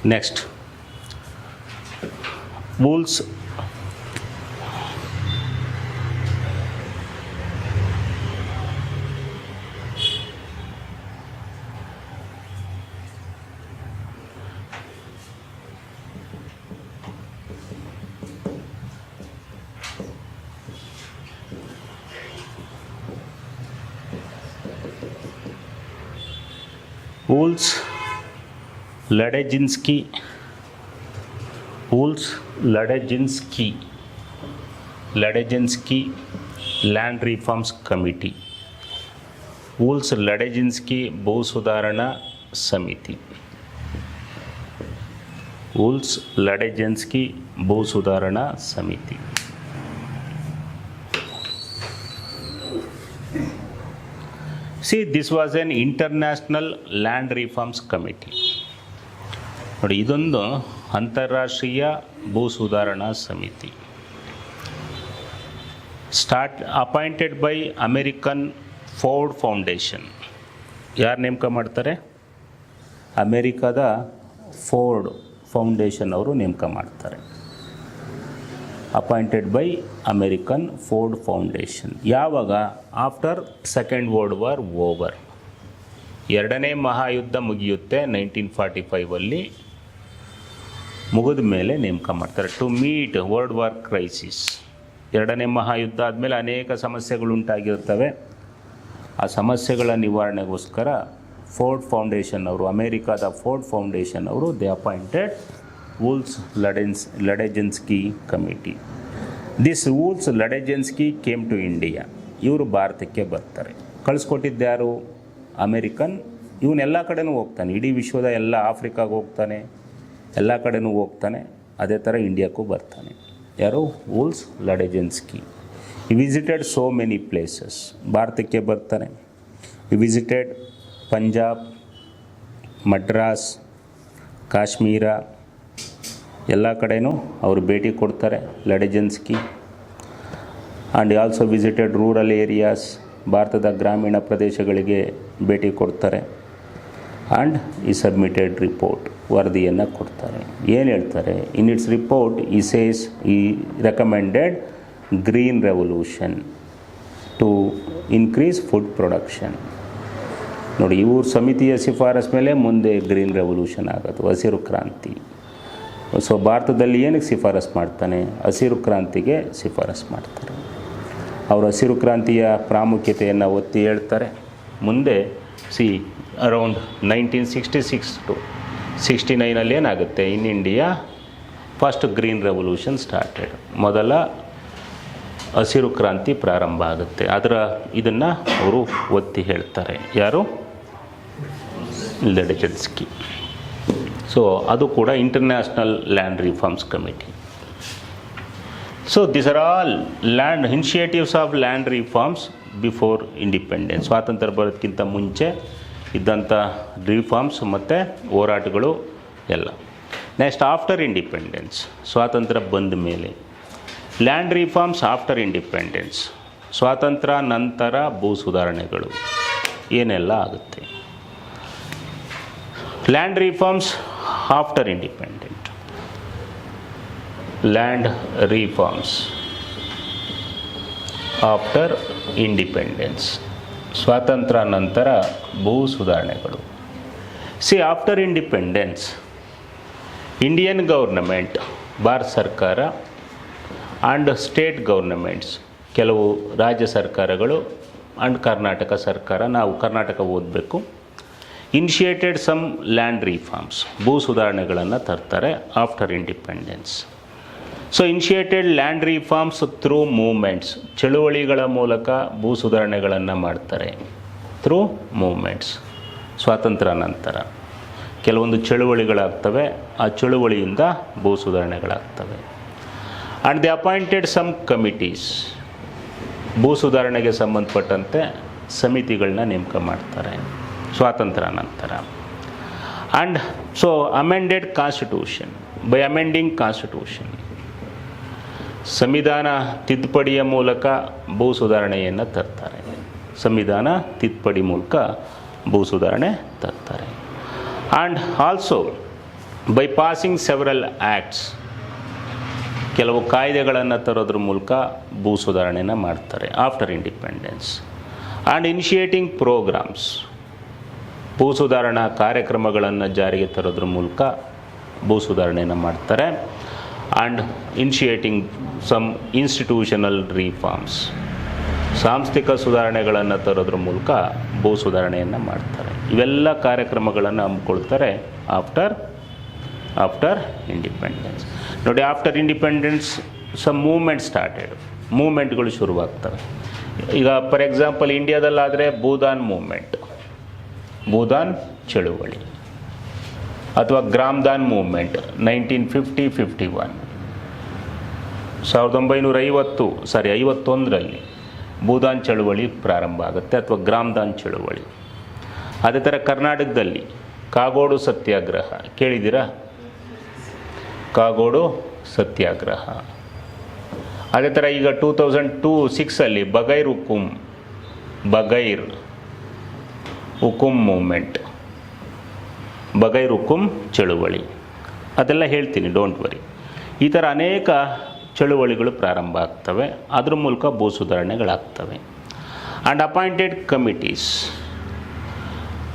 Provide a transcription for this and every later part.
Next, Wool's Ladeczynski Land Reforms Committee, Wool's Ladeczynski ಭೂ ಸುಧಾರಣಾ ಸಮಿತಿ, Wool's Ladeczynski ಭೂ ಸುಧಾರಣಾ ಸಮಿತಿ. See, this was an international land reforms committee. ನೋಡಿ, ಇದೊಂದು ಅಂತಾರಾಷ್ಟ್ರೀಯ ಭೂ ಸುಧಾರಣಾ ಸಮಿತಿ. Appointed by American Ford Foundation. ಯಾರು ನೇಮಕ ಮಾಡ್ತಾರೆ? ಅಮೇರಿಕಾದ ಫೋರ್ಡ್ ಫೌಂಡೇಶನ್ ಅವರು ನೇಮಕ ಮಾಡ್ತಾರೆ. Appointed by American Ford Foundation. ಯಾವಾಗ? After second world war over. ಎರಡನೇ ಮಹಾಯುದ್ಧ ಮುಗಿಯುತ್ತೆ 1945 ಮುಗಿದ ಮೇಲೆ ನೇಮಕ ಮಾಡ್ತಾರೆ. To meet world war crisis. ಎರಡನೇ ಮಹಾಯುದ್ಧ ಆದಮೇಲೆ ಅನೇಕ ಸಮಸ್ಯೆಗಳು ಉಂಟಾಗಿರ್ತವೆ. ಆ ಸಮಸ್ಯೆಗಳ ನಿವಾರಣೆಗೋಸ್ಕರ ಫೋರ್ಡ್ ಫೌಂಡೇಶನ್ ಅವರು, ಅಮೇರಿಕಾದ ಫೋರ್ಡ್ ಫೌಂಡೇಶನ್ ಅವರು, they appointed Wool's Ladeczynski Committee. This Wool's Ladeczynski came to India. ಇವರು ಭಾರತಕ್ಕೆ ಬರ್ತಾರೆ. ಕಳಿಸ್ಕೊಟ್ಟಿದ್ದು ಯಾರು? ಅಮೇರಿಕನ್. ಇವನ್ನೆಲ್ಲ ಕಡೆನೂ ಹೋಗ್ತಾನೆ, ಇಡೀ ವಿಶ್ವದ ಎಲ್ಲ, ಆಫ್ರಿಕಾಗೆ ಹೋಗ್ತಾನೆ, ಎಲ್ಲ ಕಡೆನೂ ಹೋಗ್ತಾನೆ. ಅದೇ ಥರ ಇಂಡಿಯಾಕ್ಕೂ ಬರ್ತಾನೆ. ಯಾರು? Wool's Ladeczynski. He visited so many places. ಭಾರತಕ್ಕೆ ಬರ್ತಾನೆ. He visited ಪಂಜಾಬ್, ಮಡ್ರಾಸ್, ಕಾಶ್ಮೀರ, ಎಲ್ಲ ಕಡೆನೂ ಅವರು ಭೇಟಿ ಕೊಡ್ತಾರೆ Ladejinsky. And also visited rural areas. ಭಾರತದ ಗ್ರಾಮೀಣ ಪ್ರದೇಶಗಳಿಗೆ ಭೇಟಿ ಕೊಡ್ತಾರೆ. ಆ್ಯಂಡ್ ಈ ಸಬ್ಮಿಟೆಡ್ ರಿಪೋರ್ಟ್, ವರದಿಯನ್ನು ಕೊಡ್ತಾರೆ. ಏನು ಹೇಳ್ತಾರೆ? In its report he says he recommended green revolution to increase food production. ನೋಡಿ, ಇವ್ರ ಸಮಿತಿಯ ಶಿಫಾರಸ್ ಮೇಲೆ ಮುಂದೆ ಗ್ರೀನ್ ರೆವಲ್ಯೂಷನ್ ಆಗೋದು, ಹಸಿರು ಕ್ರಾಂತಿ. ಸೊ ಭಾರತದಲ್ಲಿ ಏನಕ್ಕೆ ಶಿಫಾರಸ್ ಮಾಡ್ತಾನೆ? ಹಸಿರು ಕ್ರಾಂತಿಗೆ ಶಿಫಾರಸ್ ಮಾಡ್ತಾರೆ. ಅವರು ಹಸಿರು ಕ್ರಾಂತಿಯ ಪ್ರಾಮುಖ್ಯತೆಯನ್ನು ಒತ್ತಿ ಹೇಳ್ತಾರೆ. ಮುಂದೆ ಅರೌಂಡ್ 1966 to 69 ಏನಾಗುತ್ತೆ? In India first green revolution started. ಮೊದಲ ಹಸಿರು ಕ್ರಾಂತಿ ಪ್ರಾರಂಭ ಆಗುತ್ತೆ. ಇದನ್ನು ಅವರು ಒತ್ತಿ ಹೇಳ್ತಾರೆ. ಯಾರು? ಲ್ಯಾಡೆಜೆನ್ಸ್ಕಿ. ಸೊ ಅದು ಕೂಡ international land reforms committee. So this are all land initiatives of land reforms before independence. ಸ್ವಾತಂತ್ರ್ಯ ಬರೋದಕ್ಕಿಂತ ಮುಂಚೆ ಇದ್ದಂಥ ರಿಫಾರ್ಮ್ಸ್ ಮತ್ತು ಹೋರಾಟಗಳು ಎಲ್ಲ. ನೆಕ್ಸ್ಟ್, ಆಫ್ಟರ್ ಇಂಡಿಪೆಂಡೆನ್ಸ್, ಸ್ವಾತಂತ್ರ್ಯ ಬಂದ ಮೇಲೆ. ಲ್ಯಾಂಡ್ ರಿಫಾರ್ಮ್ಸ್ ಆಫ್ಟರ್ ಇಂಡಿಪೆಂಡೆನ್ಸ್, ಸ್ವಾತಂತ್ರ್ಯ ನಂತರ ಭೂ ಸುಧಾರಣೆಗಳು ಏನೆಲ್ಲ ಆಗುತ್ತೆ. Land reforms after independent. Land reforms after independence, ಸ್ವಾತಂತ್ರ್ಯ ನಂತರ ಭೂ ಸುಧಾರಣೆಗಳು. After independence, Indian government, Bharat ಸರ್ಕಾರ, ಆ್ಯಂಡ್ ಸ್ಟೇಟ್ ಗೌರ್ನಮೆಂಟ್ಸ್, ಕೆಲವು ರಾಜ್ಯ ಸರ್ಕಾರಗಳು, ಆ್ಯಂಡ್ ಕರ್ನಾಟಕ ಸರ್ಕಾರ, ನಾವು ಕರ್ನಾಟಕ ಓದಬೇಕು, ಇನಿಷಿಯೇಟೆಡ್ ಸಮ್ ಲ್ಯಾಂಡ್ ರಿಫಾರ್ಮ್ಸ್, ಭೂ ಸುಧಾರಣೆಗಳನ್ನು ತರ್ತಾರೆ after independence. So initiated land reforms through movements, ಚಳುವಳಿಗಳ ಮೂಲಕ ಭೂ ಸುಧಾರಣೆಗಳನ್ನು ಮಾಡ್ತಾರೆ. ಥ್ರೂ ಮೂವ್ಮೆಂಟ್ಸ್, ಸ್ವಾತಂತ್ರ್ಯ ನಂತರ ಕೆಲವೊಂದು ಚಳುವಳಿಗಳಾಗ್ತವೆ, ಆ ಚಳುವಳಿಯಿಂದ ಭೂ ಸುಧಾರಣೆಗಳಾಗ್ತವೆ. And the appointed some committees, ಭೂ ಸುಧಾರಣೆಗೆ ಸಂಬಂಧಪಟ್ಟಂತೆ ಸಮಿತಿಗಳನ್ನ ನೇಮಕ ಮಾಡ್ತಾರೆ ಸ್ವಾತಂತ್ರ್ಯ ನಂತರ. And so amended constitution, by amending constitution, ಸಂವಿಧಾನ ತಿದ್ದುಪಡಿಯ ಮೂಲಕ ಭೂ ಸುಧಾರಣೆಯನ್ನು ತರ್ತಾರೆ. ಸಂವಿಧಾನ ತಿದ್ದುಪಡಿ ಮೂಲಕ ಭೂ ಸುಧಾರಣೆ ತರ್ತಾರೆ. And also by passing several acts, ಕೆಲವು ಕಾಯ್ದೆಗಳನ್ನು ತರೋದ್ರ ಮೂಲಕ ಭೂ ಸುಧಾರಣೆನ ಮಾಡ್ತಾರೆ after independence. And initiating programmes, ಭೂ ಸುಧಾರಣಾ ಕಾರ್ಯಕ್ರಮಗಳನ್ನು ಜಾರಿಗೆ ತರೋದ್ರ ಮೂಲಕ ಭೂ ಸುಧಾರಣೆಯನ್ನು ಮಾಡ್ತಾರೆ. And initiating some institutional reforms, ಸಾಂಸ್ಥಿಕ ಸುಧಾರಣೆಗಳನ್ನು ತರೋದ್ರ ಮೂಲಕ ಭೂ ಸುಧಾರಣೆಯನ್ನು ಮಾಡ್ತಾರೆ. ಇವೆಲ್ಲ ಕಾರ್ಯಕ್ರಮಗಳನ್ನು ಹಮ್ಮಿಕೊಳ್ತಾರೆ ಆಫ್ಟರ್ ಇಂಡಿಪೆಂಡೆನ್ಸ್. ನೋಡಿ, after independence some movement started, ಮೂವ್ಮೆಂಟ್ಗಳು ಶುರುವಾಗ್ತವೆ. ಈಗ ಫಾರ್ ಎಕ್ಸಾಂಪಲ್ ಇಂಡಿಯಾದಲ್ಲಾದರೆ ಭೂದಾನ್ ಮೂವ್ಮೆಂಟ್, ಭೂದಾನ್ ಚಳುವಳಿ, ಅಥವಾ ಗ್ರಾಮದಾನ್ ಮೂವ್ಮೆಂಟ್ 1951, 1951ರಲ್ಲಿ ಭೂದಾನ್ ಚಳುವಳಿ ಪ್ರಾರಂಭ ಆಗುತ್ತೆ, ಅಥವಾ ಗ್ರಾಮದಾನ್ ಚಳುವಳಿ. ಅದೇ ಥರ ಕರ್ನಾಟಕದಲ್ಲಿ ಕಾಗೋಡು ಸತ್ಯಾಗ್ರಹ ಕೇಳಿದ್ದೀರಾ? ಕಾಗೋಡು ಸತ್ಯಾಗ್ರಹ. ಅದೇ ಥರ ಈಗ 2006 ಬಗೈರ್ ಹುಕುಂ ಮೂವ್ಮೆಂಟ್, ಬಗೈರ್ ಹುಕುಂ ಚಳುವಳಿ, ಅದೆಲ್ಲ ಹೇಳ್ತೀನಿ, ಡೋಂಟ್ ವರಿ. ಈ ಥರ ಅನೇಕ ಚಳುವಳಿಗಳು ಪ್ರಾರಂಭ ಆಗ್ತವೆ, ಅದ್ರ ಮೂಲಕ ಭೂ ಸುಧಾರಣೆಗಳಾಗ್ತವೆ. ಆ್ಯಂಡ್ ಅಪಾಯಿಂಟೆಡ್ ಕಮಿಟೀಸ್,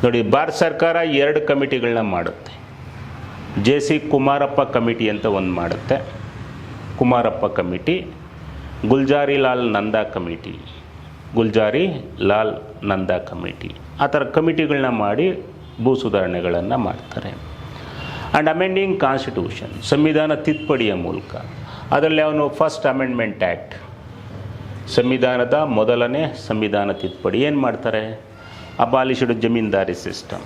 ನೋಡಿ ಭಾರತ ಸರ್ಕಾರ 2 ಕಮಿಟಿಗಳನ್ನ ಮಾಡುತ್ತೆ. JC ಕುಮಾರಪ್ಪ ಕಮಿಟಿ ಅಂತ ಒಂದು ಮಾಡುತ್ತೆ, ಕುಮಾರಪ್ಪ ಕಮಿಟಿ. ಗುಲ್ಜಾರಿ ಲಾಲ್ ನಂದಾ ಕಮಿಟಿ, ಆ ಥರ ಕಮಿಟಿಗಳನ್ನ ಮಾಡಿ ಭೂ ಸುಧಾರಣೆಗಳನ್ನು ಮಾಡ್ತಾರೆ. ಆ್ಯಂಡ್ ಅಮೆಂಡಿಂಗ್ ಕಾನ್ಸ್ಟಿಟ್ಯೂಷನ್, ಸಂವಿಧಾನ ತಿದ್ದುಪಡಿಯ ಮೂಲಕ. ಅದರಲ್ಲಿ ಅವನು ಫಸ್ಟ್ ಅಮೆಂಡ್ಮೆಂಟ್ ಆ್ಯಕ್ಟ್, ಸಂವಿಧಾನದ ಮೊದಲನೇ ಸಂವಿಧಾನ ತಿದ್ದುಪಡಿ. ಏನು ಮಾಡ್ತಾರೆ? ಅಬಾಲಿಷ್ಡ್ ಜಮೀನ್ದಾರಿ ಸಿಸ್ಟಮ್,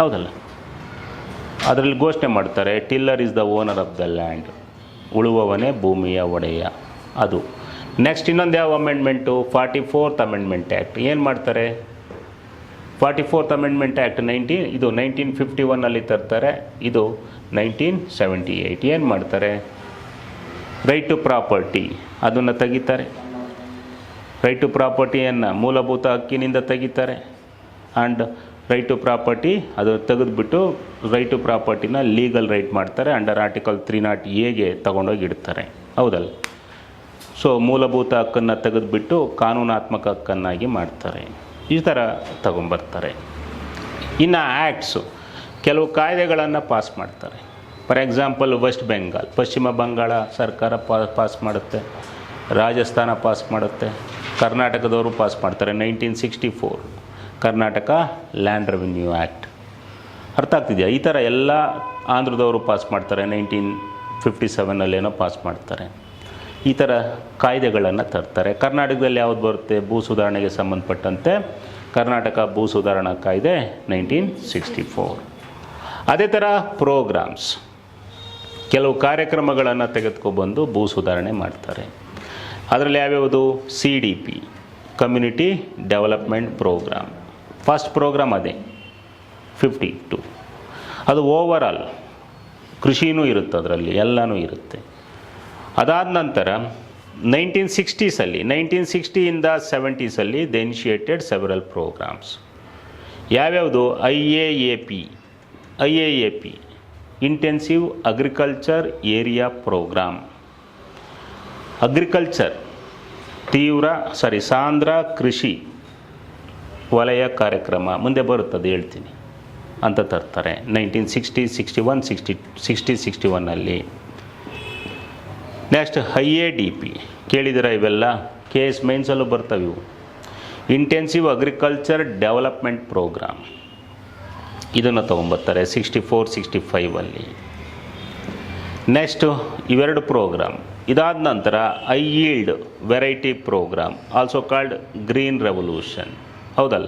ಹೌದಲ್ಲ? ಅದರಲ್ಲಿ ಘೋಷಣೆ ಮಾಡ್ತಾರೆ, tiller is the owner of the land, ಉಳುವವನೇ ಭೂಮಿಯ ಒಡೆಯ. ಅದು ನೆಕ್ಸ್ಟ್. ಇನ್ನೊಂದು ಯಾವ ಅಮೆಂಡ್ಮೆಂಟು? 44th amendment act. ಏನು ಮಾಡ್ತಾರೆ? 44th ಅಮೆಂಡ್ಮೆಂಟ್ ಆ್ಯಕ್ಟ್ 1951 ತರ್ತಾರೆ, ಇದು 1978. ಏನು ಮಾಡ್ತಾರೆ? ರೈಟ್ ಟು ಪ್ರಾಪರ್ಟಿ ಅದನ್ನು ತೆಗಿತಾರೆ. ರೈಟ್ ಟು ಪ್ರಾಪರ್ಟಿಯನ್ನು ಮೂಲಭೂತ ಹಕ್ಕಿನಿಂದ ತೆಗಿತಾರೆ. ಆ್ಯಂಡ್ ರೈಟ್ ಟು ಪ್ರಾಪರ್ಟಿ ಅದು ತೆಗೆದುಬಿಟ್ಟು ರೈಟ್ ಟು ಪ್ರಾಪರ್ಟಿನ ಲೀಗಲ್ ರೈಟ್ ಮಾಡ್ತಾರೆ. ಅಂಡರ್ ಆರ್ಟಿಕಲ್ 308A ತಗೊಂಡೋಗಿ ಇಡ್ತಾರೆ, ಹೌದಲ್ಲ? ಸೊ ಮೂಲಭೂತ ಹಕ್ಕನ್ನು ತೆಗೆದುಬಿಟ್ಟು ಕಾನೂನಾತ್ಮಕ ಹಕ್ಕನ್ನಾಗಿ ಮಾಡ್ತಾರೆ. ಈ ಥರ ತಗೊಂಬರ್ತಾರೆ. ಇನ್ನು ಆ್ಯಕ್ಟ್ಸು, ಕೆಲವು ಕಾಯ್ದೆಗಳನ್ನು ಪಾಸ್ ಮಾಡ್ತಾರೆ. ಫಾರ್ ಎಕ್ಸಾಂಪಲ್ ವೆಸ್ಟ್ ಬೆಂಗಾಲ್, ಪಶ್ಚಿಮ ಬಂಗಾಳ ಸರ್ಕಾರ ಪಾಸ್ ಮಾಡುತ್ತೆ, ರಾಜಸ್ಥಾನ ಪಾಸ್ ಮಾಡುತ್ತೆ, ಕರ್ನಾಟಕದವರು ಪಾಸ್ ಮಾಡ್ತಾರೆ. 1964 ಕರ್ನಾಟಕ ಲ್ಯಾಂಡ್ ರೆವಿನ್ಯೂ ಆ್ಯಕ್ಟ್. ಅರ್ಥ ಆಗ್ತಿದೆಯಾ? ಈ ಥರ ಎಲ್ಲ ಆಂಧ್ರದವರು ಪಾಸ್ ಮಾಡ್ತಾರೆ, 1957 ಪಾಸ್ ಮಾಡ್ತಾರೆ. ಈ ಥರ ಕಾಯ್ದೆಗಳನ್ನು ತರ್ತಾರೆ. ಕರ್ನಾಟಕದಲ್ಲಿ ಯಾವುದು ಬರುತ್ತೆ? ಭೂ ಸುಧಾರಣೆಗೆ ಸಂಬಂಧಪಟ್ಟಂತೆ ಕರ್ನಾಟಕ ಭೂ ಸುಧಾರಣಾ ಕಾಯ್ದೆ 1964. ಅದೇ ಥರ ಪ್ರೋಗ್ರಾಮ್ಸ್, ಕೆಲವು ಕಾರ್ಯಕ್ರಮಗಳನ್ನು ತೆಗೆದುಕೊಬಂದು ಭೂ ಸುಧಾರಣೆ ಮಾಡ್ತಾರೆ. ಅದರಲ್ಲಿ ಯಾವ್ಯಾವುದು? CDP, community development program. First program ಅದೇ 52. ಅದು ಓವರಾಲ್ ಕೃಷಿನೂ ಇರುತ್ತೆ, ಅದರಲ್ಲಿ ಎಲ್ಲನೂ ಇರುತ್ತೆ. ಅದಾದ ನಂತರ 1960 70 ದೇ ಇನಿಷಿಯೇಟೆಡ್ ಸೆವೆರಲ್ ಪ್ರೋಗ್ರಾಮ್ಸ್. ಯಾವ್ಯಾವುದು? IAAP intensive agriculture area programme. Agriculture ಸಾಂದ್ರ ಕೃಷಿ ವಲಯ ಕಾರ್ಯಕ್ರಮ ಮುಂದೆ ಬರುತ್ತದೆ, ಹೇಳ್ತೀನಿ ಅಂತ ತರ್ತಾರೆ 1960-61. ನೆಕ್ಸ್ಟ್ IADP ಕೇಳಿದಿರ? ಇವೆಲ್ಲ KS ಮೈನ್ಸಲ್ಲೂ ಬರ್ತವೆ ಇವು. ಇಂಟೆನ್ಸಿವ್ ಅಗ್ರಿಕಲ್ಚರ್ ಡೆವಲಪ್ಮೆಂಟ್ ಪ್ರೋಗ್ರಾಮ್, ಇದನ್ನು ತೊಗೊಂಬರ್ತಾರೆ 64-65. ನೆಕ್ಸ್ಟು ಇವೆರಡು ಪ್ರೋಗ್ರಾಮ್. ಇದಾದ ನಂತರ IYILD variety program, also called green revolution, ಹೌದಲ್ಲ?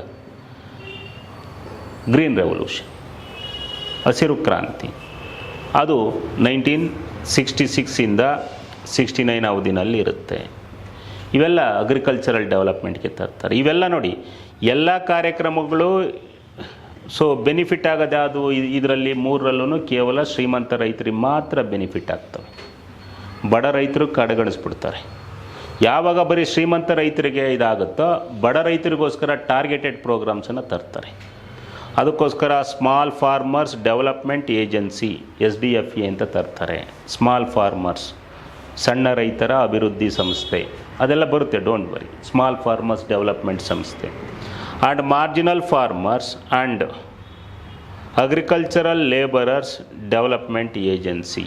ಗ್ರೀನ್ ರೆವಲ್ಯೂಷನ್, ಹಸಿರು ಕ್ರಾಂತಿ, ಅದು 1966 69 ಅವಧಿನಲ್ಲಿ ಇರುತ್ತೆ. ಇವೆಲ್ಲ ಅಗ್ರಿಕಲ್ಚರಲ್ ಡೆವಲಪ್ಮೆಂಟ್ಗೆ ತರ್ತಾರೆ. ಇವೆಲ್ಲ ನೋಡಿ, ಎಲ್ಲ ಕಾರ್ಯಕ್ರಮಗಳು ಬೆನಿಫಿಟ್ ಆಗೋದು ಯಾವುದು? ಇದರಲ್ಲಿ 3ರಲ್ಲೂ ಕೇವಲ ಶ್ರೀಮಂತ ರೈತರಿಗೆ ಮಾತ್ರ ಬೆನಿಫಿಟ್ ಆಗ್ತವೆ. ಬಡ ರೈತರು ಕಡೆಗಣಿಸ್ಬಿಡ್ತಾರೆ. ಯಾವಾಗ ಬರೀ ಶ್ರೀಮಂತ ರೈತರಿಗೆ ಇದಾಗುತ್ತೋ, ಬಡ ರೈತರಿಗೋಸ್ಕರ ಟಾರ್ಗೆಟೆಡ್ ಪ್ರೋಗ್ರಾಮ್ಸನ್ನು ತರ್ತಾರೆ. ಅದಕ್ಕೋಸ್ಕರ small farmers development agency SDFE ಅಂತ ತರ್ತಾರೆ. ಸ್ಮಾಲ್ ಫಾರ್ಮರ್ಸ್, ಸಣ್ಣ ರೈತರ ಅಭಿವೃದ್ಧಿ ಸಂಸ್ಥೆ, ಅದೆಲ್ಲ ಬರುತ್ತೆ, don't worry. Small farmers development ಸಂಸ್ಥೆ. And marginal farmers and agricultural labourers development agency.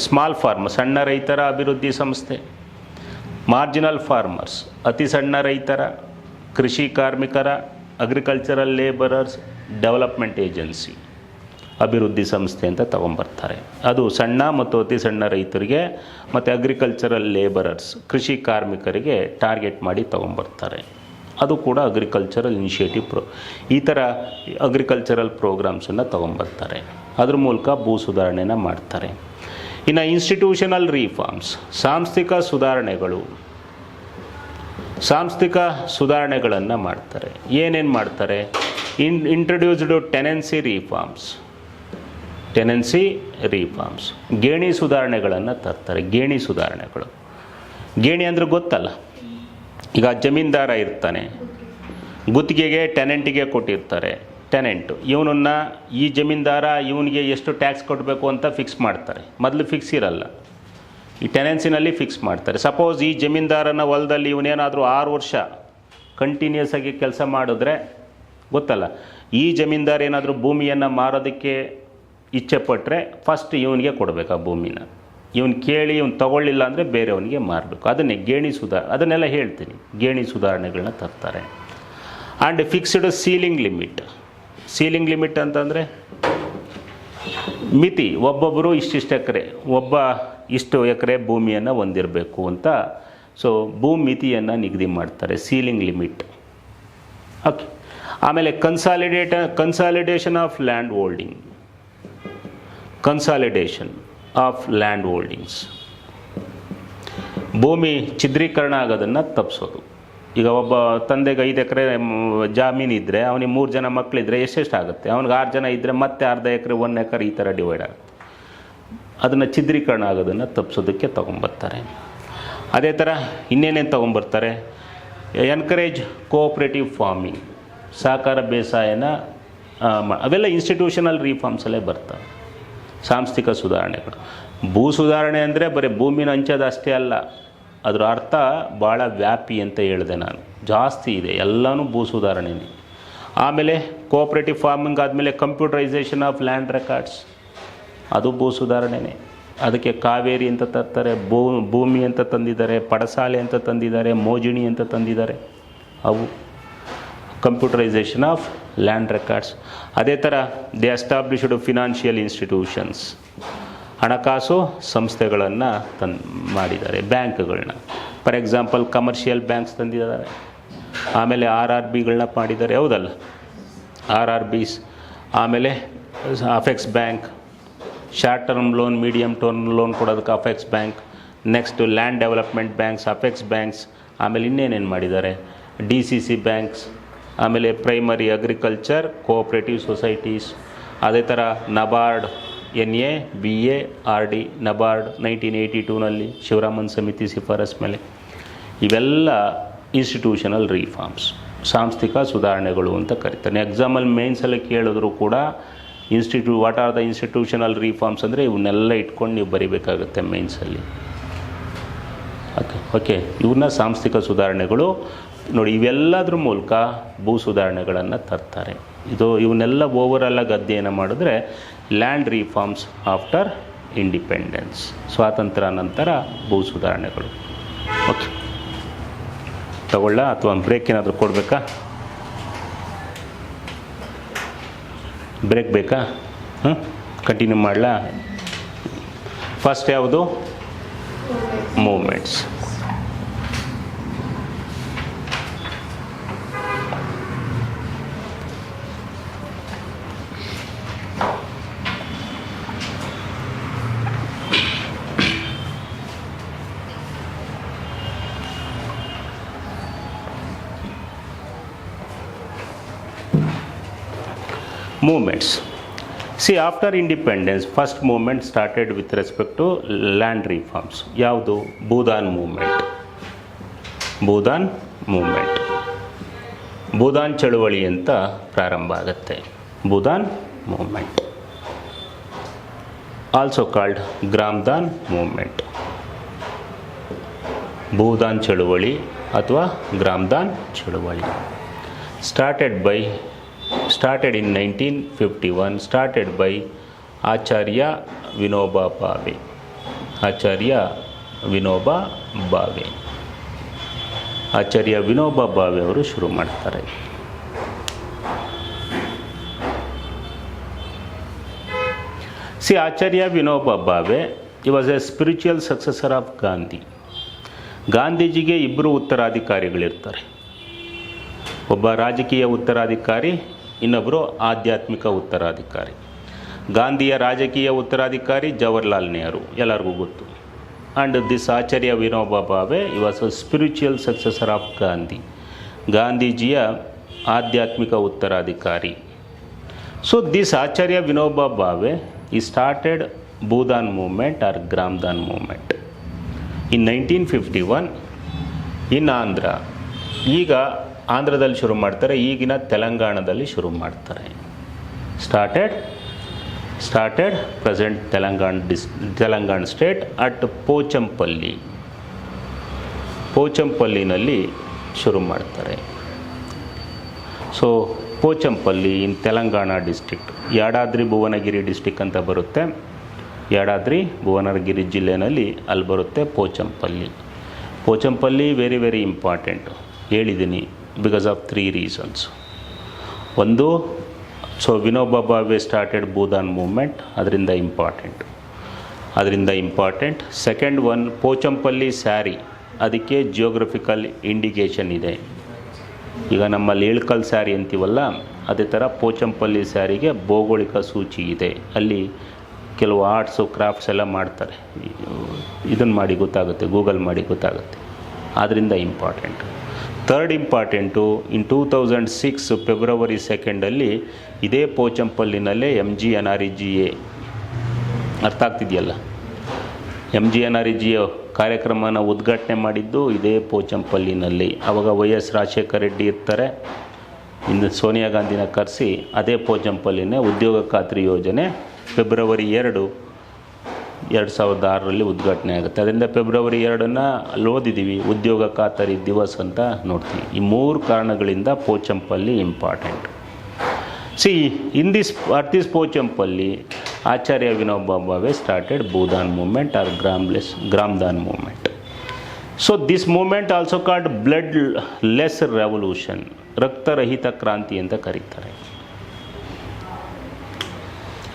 Small farmer ಸಣ್ಣ ರೈತರ ಅಭಿವೃದ್ಧಿ ಸಂಸ್ಥೆ, ಮಾರ್ಜಿನಲ್ ಫಾರ್ಮರ್ಸ್ ಅತಿ ಸಣ್ಣ ರೈತರ, ಕೃಷಿ ಕಾರ್ಮಿಕರ, ಅಗ್ರಿಕಲ್ಚರಲ್ ಲೇಬರರ್ಸ್ ಡೆವಲಪ್ಮೆಂಟ್ ಏಜೆನ್ಸಿ ಅಭಿವೃದ್ಧಿ ಸಂಸ್ಥೆ ಅಂತ ತಗೊಂಬರ್ತಾರೆ. ಅದು ಸಣ್ಣ ಮತ್ತು ಅತಿ ಸಣ್ಣ ರೈತರಿಗೆ ಮತ್ತು ಅಗ್ರಿಕಲ್ಚರಲ್ ಲೇಬರರ್ಸ್ ಕೃಷಿ ಕಾರ್ಮಿಕರಿಗೆ ಟಾರ್ಗೆಟ್ ಮಾಡಿ ತಗೊಂಬರ್ತಾರೆ. ಅದು ಕೂಡ ಅಗ್ರಿಕಲ್ಚರಲ್ ಇನಿಷಿಯೇಟಿವ್ ಈ ಥರ ಅಗ್ರಿಕಲ್ಚರಲ್ ಪ್ರೋಗ್ರಾಮ್ಸನ್ನು ತಗೊಂಬರ್ತಾರೆ. ಅದ್ರ ಮೂಲಕ ಭೂ ಸುಧಾರಣೆನ ಮಾಡ್ತಾರೆ. ಇನ್ನು ಇನ್ಸ್ಟಿಟ್ಯೂಷನಲ್ ರಿಫಾರ್ಮ್ಸ್, ಸಾಂಸ್ಥಿಕ ಸುಧಾರಣೆಗಳು. ಸಾಂಸ್ಥಿಕ ಸುಧಾರಣೆಗಳನ್ನು ಮಾಡ್ತಾರೆ. ಏನೇನು ಮಾಡ್ತಾರೆ? ಇಂಟ್ರೊಡ್ಯೂಸ್ಡ್ ಟೆನೆನ್ಸಿ ರಿಫಾರ್ಮ್ಸ್, ಗೇಣಿ ಸುಧಾರಣೆಗಳನ್ನು ತರ್ತಾರೆ. ಗೇಣಿ ಸುಧಾರಣೆಗಳು, ಗೇಣಿ ಅಂದರೆ ಗೊತ್ತಲ್ಲ, ಈಗ ಜಮೀನ್ದಾರ ಇರ್ತಾನೆ, ಗುತ್ತಿಗೆಗೆ ಟೆನೆಂಟಿಗೆ ಕೊಟ್ಟಿರ್ತಾರೆ. ಟೆನೆಂಟು ಇವನನ್ನು, ಈ ಜಮೀನ್ದಾರ ಇವನಿಗೆ ಎಷ್ಟು ಟ್ಯಾಕ್ಸ್ ಕೊಡಬೇಕು ಅಂತ ಫಿಕ್ಸ್ ಮಾಡ್ತಾರೆ. ಮೊದಲು ಫಿಕ್ಸ್ ಇರಲ್ಲ, ಈ ಟೆನೆನ್ಸಿನಲ್ಲಿ ಫಿಕ್ಸ್ ಮಾಡ್ತಾರೆ. ಸಪೋಸ್ ಈ ಜಮೀನ್ದಾರನ ಹೊಲದಲ್ಲಿ ಇವನೇನಾದರೂ 6 ವರ್ಷ ಕಂಟಿನ್ಯೂಸ್ ಆಗಿ ಕೆಲಸ ಮಾಡಿದ್ರೆ ಗೊತ್ತಲ್ಲ, ಈ ಜಮೀನ್ದಾರ ಏನಾದರೂ ಭೂಮಿಯನ್ನು ಮಾರೋದಕ್ಕೆ ಇಚ್ಛೆ ಪಟ್ಟರೆ ಫಸ್ಟ್ ಇವನಿಗೆ ಕೊಡಬೇಕು ಆ ಭೂಮಿನ. ಇವನು ಕೇಳಿ ಇವನು ತಗೊಳ್ಳಿಲ್ಲ ಅಂದರೆ ಬೇರೆಯವನಿಗೆ ಮಾರಬೇಕು. ಅದನ್ನೇ ಅದನ್ನೆಲ್ಲ ಹೇಳ್ತೀನಿ. ಗೇಣಿ ಸುಧಾರಣೆಗಳನ್ನ ತರ್ತಾರೆ. ಆ್ಯಂಡ್ ಫಿಕ್ಸ್ಡ್ ಸೀಲಿಂಗ್ ಲಿಮಿಟ್ ಅಂತಂದರೆ ಮಿತಿ, ಒಬ್ಬೊಬ್ಬರು ಇಷ್ಟಿಷ್ಟು ಎಕರೆ, ಇಷ್ಟು ಎಕರೆ ಭೂಮಿಯನ್ನು ಹೊಂದಿರಬೇಕು ಅಂತ. ಸೊ ಭೂಮಿತಿಯನ್ನು ನಿಗದಿ ಮಾಡ್ತಾರೆ, ಸೀಲಿಂಗ್ ಲಿಮಿಟ್. ಓಕೆ. ಆಮೇಲೆ ಕನ್ಸಾಲಿಡೇಷನ್ ಆಫ್ ಲ್ಯಾಂಡ್ ಹೋಲ್ಡಿಂಗ್ಸ್, ಭೂಮಿ ಛಿದ್ರೀಕರಣ ಆಗೋದನ್ನು ತಪ್ಪಿಸೋದು. ಈಗ ಒಬ್ಬ ತಂದೆಗೆ 5 ಎಕರೆ ಜಮೀನಿದ್ದರೆ ಅವನಿಗೆ 3 ಜನ ಮಕ್ಕಳಿದ್ರೆ ಎಷ್ಟೆಷ್ಟು ಆಗುತ್ತೆ? ಅವ್ನಿಗೆ 6 ಜನ ಇದ್ದರೆ ಮತ್ತೆ ಅರ್ಧ ಎಕರೆ 1 ಎಕರೆ ಈ ಥರ ಡಿವೈಡ್ ಆಗುತ್ತೆ. ಅದನ್ನು ಛಿದ್ರೀಕರಣ ಆಗೋದನ್ನು ತಪ್ಪಿಸೋದಕ್ಕೆ ತೊಗೊಂಬರ್ತಾರೆ. ಅದೇ ಥರ ಇನ್ನೇನೇನು ತೊಗೊಂಬರ್ತಾರೆ? ಎನ್ಕರೇಜ್ ಕೋಆಪ್ರೇಟಿವ್ ಫಾರ್ಮಿಂಗ್, ಸಹಕಾರ ಬೇಸಾಯನ ಅವೆಲ್ಲ ಇನ್ಸ್ಟಿಟ್ಯೂಷನಲ್ ರಿಫಾರ್ಮ್ಸಲ್ಲೇ ಬರ್ತವೆ. ಸಾಂಸ್ಥಿಕ ಸುಧಾರಣೆಗಳು. ಭೂ ಸುಧಾರಣೆ ಅಂದರೆ ಬರೀ ಭೂಮಿನ ಹಂಚೋದು ಅಷ್ಟೇ ಅಲ್ಲ, ಅದರ ಅರ್ಥ ಭಾಳ ವ್ಯಾಪಿ ಅಂತ ಹೇಳಿದೆ ನಾನು, ಜಾಸ್ತಿ ಇದೆ, ಎಲ್ಲನೂ ಭೂ ಸುಧಾರಣೆನೇ. ಆಮೇಲೆ ಕೋಆಪ್ರೇಟಿವ್ ಫಾರ್ಮಿಂಗ್ ಆದಮೇಲೆ ಕಂಪ್ಯೂಟರೈಸೇಷನ್ ಆಫ್ ಲ್ಯಾಂಡ್ ರೆಕಾರ್ಡ್ಸ್, ಅದು ಭೂ ಸುಧಾರಣೆನೇ. ಅದಕ್ಕೆ ಕಾವೇರಿ ಅಂತ ತರ್ತಾರೆ, ಭೂಮಿ ಅಂತ ತಂದಿದ್ದಾರೆ, ಪಡಸಾಲೆ ಅಂತ ತಂದಿದ್ದಾರೆ, ಮೋಜಿಣಿ ಅಂತ ತಂದಿದ್ದಾರೆ. ಅವು ಕಂಪ್ಯೂಟರೈಸೇಷನ್ ಆಫ್ ಲ್ಯಾಂಡ್ ರೆಕಾರ್ಡ್ಸ್. ಅದೇ ಥರ ದೇ ಎಸ್ಟಾಬ್ಲಿಷ್ಡ್ ಫಿನಾನ್ಷಿಯಲ್ ಇನ್ಸ್ಟಿಟ್ಯೂಷನ್ಸ್, ಹಣಕಾಸು ಸಂಸ್ಥೆಗಳನ್ನು ಮಾಡಿದ್ದಾರೆ. ಬ್ಯಾಂಕ್ಗಳನ್ನ, ಫಾರ್ ಎಕ್ಸಾಂಪಲ್ ಕಮರ್ಷಿಯಲ್ ಬ್ಯಾಂಕ್ಸ್ ತಂದಿದ್ದಾರೆ. ಆಮೇಲೆ RRBಗಳನ್ನ ಮಾಡಿದ್ದಾರೆ, ಹೌದಲ್ಲ, RRBs. ಆಮೇಲೆ apex bank, short term loan, medium term loan ಕೊಡೋದಕ್ಕೆ apex bank. Next land development banks, apex banks. ಆಮೇಲೆ ಇನ್ನೇನೇನು ಮಾಡಿದ್ದಾರೆ? DCC banks. ಆಮೇಲೆ ಪ್ರೈಮರಿ ಅಗ್ರಿಕಲ್ಚರ್ ಕೋಆಪ್ರೇಟಿವ್ ಸೊಸೈಟೀಸ್. ಅದೇ ಥರ NABARD, NA, BA, RD, NABARD 1982ನಲ್ಲಿ Sivaraman ಸಮಿತಿ ಶಿಫಾರಸ್ ಮೇಲೆ. ಇವೆಲ್ಲ ಇನ್ಸ್ಟಿಟ್ಯೂಷನಲ್ ರಿಫಾರ್ಮ್ಸ್, ಸಾಂಸ್ಥಿಕ ಸುಧಾರಣೆಗಳು ಅಂತ ಕರೀತಾನೆ. ಎಕ್ಸಾಮಲ್ಲಿ ಮೇನ್ಸಲ್ಲಿ ಕೇಳಿದ್ರು ಕೂಡ what are the institutional reforms ಅಂದರೆ ಇವನ್ನೆಲ್ಲ ಇಟ್ಕೊಂಡು ನೀವು ಬರಿಬೇಕಾಗುತ್ತೆ ಮೇನ್ಸಲ್ಲಿ. ಓಕೆ, ಇವನ್ನ ಸಾಂಸ್ಥಿಕ ಸುಧಾರಣೆಗಳು ನೋಡಿ. ಇವೆಲ್ಲದ್ರ ಮೂಲಕ ಭೂ ಸುಧಾರಣೆಗಳನ್ನು ತರ್ತಾರೆ. ಇವನ್ನೆಲ್ಲ ಓವರಾಲಾಗಿ ಅಧ್ಯಯನ ಮಾಡಿದ್ರೆ ಲ್ಯಾಂಡ್ ರಿಫಾರ್ಮ್ಸ್ ಆಫ್ಟರ್ ಇಂಡಿಪೆಂಡೆನ್ಸ್, ಸ್ವಾತಂತ್ರ್ಯ ನಂತರ ಭೂ ಸುಧಾರಣೆಗಳು. ಓಕೆ, ತಗೊಳ್ಳ ಅಥವಾ ಬ್ರೇಕ್ ಏನಾದರೂ ಕೊಡಬೇಕಾ? ಬ್ರೇಕ್ ಬೇಕಾ? ಕಂಟಿನ್ಯೂ ಮಾಡಲಾ? ಫಸ್ಟ್ ಯಾವುದು? Moments. Movements. See, after independence, first movement started with respect to land reforms. ಯಾವುದು? ಭೂದಾನ್ ಮೂವ್ಮೆಂಟ್. ಭೂದಾನ್ ಚಳುವಳಿ ಅಂತ ಪ್ರಾರಂಭ ಆಗುತ್ತೆ. ಭೂದಾನ್ movement, also called ಗ್ರಾಮದಾನ್ movement. Bhoodan ಚಳುವಳಿ ಅಥವಾ ಗ್ರಾಮದಾನ್ ಚಳುವಳಿ started in 1951, started by ಆಚಾರ್ಯ ವಿನೋಬಾ ಭಾವೆ. ಆಚಾರ್ಯ ವಿನೋಬಾ ಭಾವೆ ಅವರು ಶುರು ಮಾಡ್ತಾರೆ. Acharya Vinoba Bhave was a spiritual successor of Gandhi. ಗಾಂಧೀಜಿಗೆ ಇಬ್ಬರು ಉತ್ತರಾಧಿಕಾರಿಗಳಿರ್ತಾರೆ. ಒಬ್ಬ ರಾಜಕೀಯ ಉತ್ತರಾಧಿಕಾರಿ, ಇನ್ನೊಬ್ಬರು ಆಧ್ಯಾತ್ಮಿಕ ಉತ್ತರಾಧಿಕಾರಿ. ಗಾಂಧಿಯ ರಾಜಕೀಯ ಉತ್ತರಾಧಿಕಾರಿ ಜವಾಹರ್ಲಾಲ್ ನೆಹರು, ಎಲ್ಲರಿಗೂ ಗೊತ್ತು. And this Acharya Vinoba Bhave was a spiritual successor of Gandhi. ಗಾಂಧೀಜಿಯ ಆಧ್ಯಾತ್ಮಿಕ ಉತ್ತರಾಧಿಕಾರಿ. ಸೊ ದಿಸ್ ಆಚಾರ್ಯ ವಿನೋಬಾ ಭಾವೆ ಈ started Bhoodan movement or Gramdan movement in 1951 in Andhra. ಈಗ ಆಂಧ್ರದಲ್ಲಿ ಶುರು ಮಾಡ್ತಾರೆ, ಈಗಿನ ತೆಲಂಗಾಣದಲ್ಲಿ ಶುರು ಮಾಡ್ತಾರೆ. Started present Telangana state at ಪೋಚಂಪಲ್ಲಿನಲ್ಲಿ ಶುರು ಮಾಡ್ತಾರೆ. ಸೊ Pochampalli in Telangana district, Yadadri Bhuvanagiri district ಅಂತ ಬರುತ್ತೆ. ಯಾದಾದ್ರಿ ಭುವನಗಿರಿ ಜಿಲ್ಲೆಯಲ್ಲಿ ಅಲ್ಲಿ ಬರುತ್ತೆ ಪೋಚಂಪಲ್ಲಿ ವೆರಿ ವೆರಿ ಇಂಪಾರ್ಟೆಂಟ್. ಹೇಳಿದ್ದೀನಿ ಬಿಕಾಸ್ ಆಫ್ 3 reasons. ಒಂದು, so Vinoba Bhave started Bhoodan movement, ಅದರಿಂದ important. Second one, Pochampalli sari, ಅದಕ್ಕೆ ಜಿಯೋಗ್ರಫಿಕಲ್ ಇಂಡಿಕೇಶನ್ ಇದೆ. ಈಗ ನಮ್ಮಲ್ಲಿ ಇಳ್ಕಲ್ ಸ್ಯಾರಿ ಅಂತೀವಲ್ಲ, ಅದೇ ಥರ ಪೋಚಂಪಲ್ಲಿ ಸ್ಯಾರಿಗೆ ಭೌಗೋಳಿಕ ಸೂಚಿ ಇದೆ. ಅಲ್ಲಿ ಕೆಲವು ಆರ್ಟ್ಸು ಕ್ರಾಫ್ಟ್ಸ್ ಎಲ್ಲ ಮಾಡ್ತಾರೆ. ಇದನ್ನು ಮಾಡಿ ಗೊತ್ತಾಗುತ್ತೆ, ಗೂಗಲ್ ಮಾಡಿ ಗೊತ್ತಾಗುತ್ತೆ. ಆದ್ದರಿಂದ ಇಂಪಾರ್ಟೆಂಟ್. ಥರ್ಡ್ ಇಂಪಾರ್ಟೆಂಟು, ಇನ್ 2006 ಫೆಬ್ರವರಿ 2 ಇದೇ ಪೋಚಂಪಲ್ಲಿನಲ್ಲೇ MGNREGA, ಅರ್ಥ ಆಗ್ತಿದೆಯಲ್ಲ, MGNREGA ಕಾರ್ಯಕ್ರಮನ ಉದ್ಘಾಟನೆ ಮಾಡಿದ್ದು ಇದೇ ಪೋಚಂಪಲ್ಲಿನಲ್ಲಿ. ಆವಾಗ YS ರಾಜಶೇಖರ ರೆಡ್ಡಿ ಇರ್ತಾರೆ, ಇನ್ನು ಸೋನಿಯಾ ಗಾಂಧಿನ ಕರೆಸಿ ಅದೇ ಪೋಚಂಪಲ್ಲಿನೇ ಉದ್ಯೋಗ ಖಾತ್ರಿ ಯೋಜನೆ ಫೆಬ್ರವರಿ 2, 2006 ಉದ್ಘಾಟನೆ ಆಗುತ್ತೆ. ಅದರಿಂದ ಫೆಬ್ರವರಿ 2 ಅಲ್ಲಿ ಓದಿದ್ದೀವಿ, ಉದ್ಯೋಗ ಖಾತರಿ ದಿವಸ್ ಅಂತ ನೋಡ್ತೀವಿ. ಈ 3 ಕಾರಣಗಳಿಂದ Pochampally important. at this Pochampalli, Acharya Vinoba Bhave started Bhudan movement or Gramdan movement. So this movement also called bloodless revolution, ರಕ್ತರಹಿತ ಕ್ರಾಂತಿ ಅಂತ ಕರೀತಾರೆ.